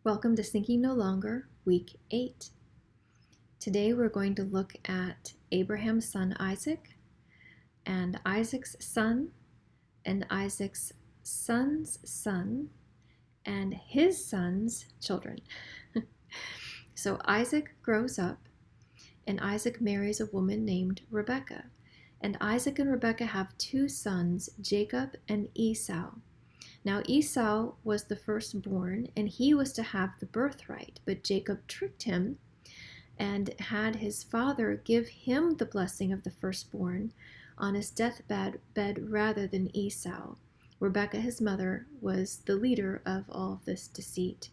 Welcome to Sinking No Longer, Week 8. Today we're going to look at Abraham's son Isaac, and Isaac's son, and Isaac's son's son, and his son's children. So Isaac grows up, and Isaac marries a woman named Rebekah. And Isaac and Rebekah have two sons, Jacob and Esau. Now Esau was the firstborn, and he was to have the birthright, but Jacob tricked him and had his father give him the blessing of the firstborn on his deathbed rather than Esau. Rebekah, his mother, was the leader of all of this deceit.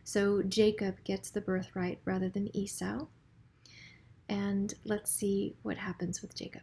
So Jacob gets the birthright rather than Esau. And let's see what happens with Jacob.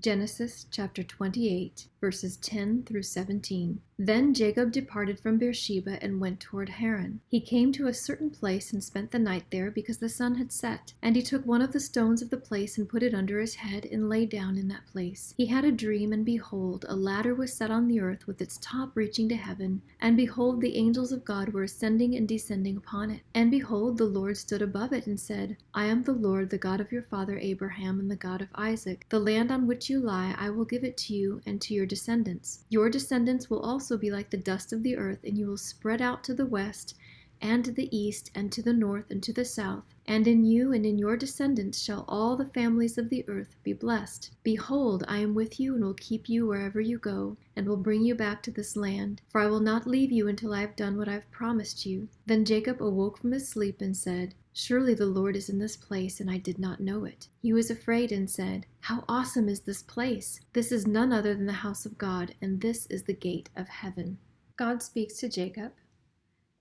Genesis chapter 28, verses 10 through 17. Then Jacob departed from Beersheba and went toward Haran. He came to a certain place and spent the night there because the sun had set. And he took one of the stones of the place and put it under his head and lay down in that place. He had a dream, and behold, a ladder was set on the earth with its top reaching to heaven. And behold, the angels of God were ascending and descending upon it. And behold, the Lord stood above it and said, I am the Lord, the God of your father Abraham and the God of Isaac. The land on which you lie, I will give it to you and to your descendants. Your descendants will also be like the dust of the earth, and you will spread out to the west and to the east and to the north and to the south. And in you and in your descendants shall all the families of the earth be blessed. Behold, I am with you and will keep you wherever you go, and will bring you back to this land. For I will not leave you until I have done what I have promised you. Then Jacob awoke from his sleep and said, Surely the Lord is in this place, and I did not know it. He was afraid and said, How awesome is this place! This is none other than the house of God, and this is the gate of heaven. God speaks to Jacob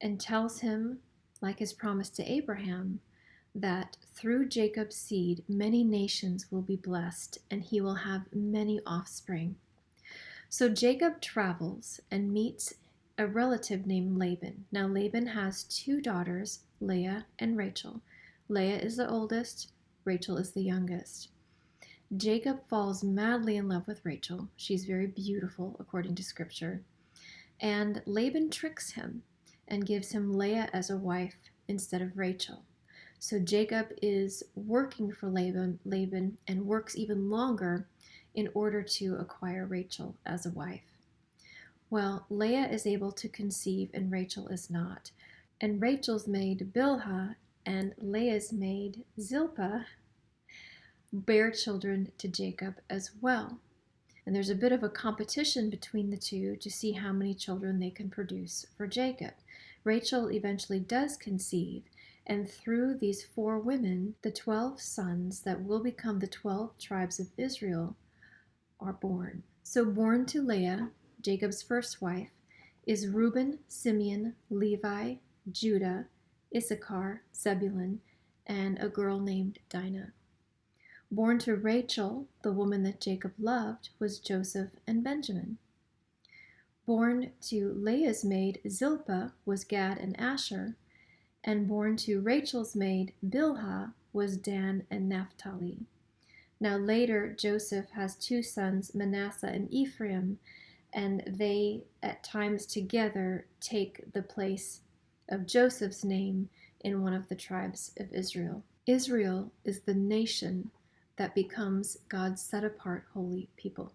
and tells him, like his promise to Abraham, that through Jacob's seed many nations will be blessed, and he will have many offspring. So Jacob travels and meets a relative named Laban. Now Laban has two daughters, Lea and Rachel. Lea is the oldest, Rachel is the youngest. Jacob falls madly in love with Rachel. She's very beautiful, according to scripture. And Laban tricks him and gives him Leah as a wife instead of Rachel. So Jacob is working for Laban and works even longer in order to acquire Rachel as a wife. Well, Leah is able to conceive and Rachel is not. And Rachel's maid Bilhah and Leah's maid Zilpah bear children to Jacob as well. And there's a bit of a competition between the two to see how many children they can produce for Jacob. Rachel eventually does conceive, and through these 4 women, the 12 sons that will become the 12 tribes of Israel are born. So born to Leah, Jacob's first wife, is Reuben, Simeon, Levi, Judah, Issachar, Zebulun, and a girl named Dinah. Born to Rachel, the woman that Jacob loved, was Joseph and Benjamin. Born to Leah's maid Zilpah was Gad and Asher, and born to Rachel's maid Bilhah was Dan and Naphtali. Now later Joseph has 2 sons, Manasseh and Ephraim, and they at times together take the place of Joseph's name in one of the tribes of Israel. Israel is the nation that becomes God's set-apart holy people.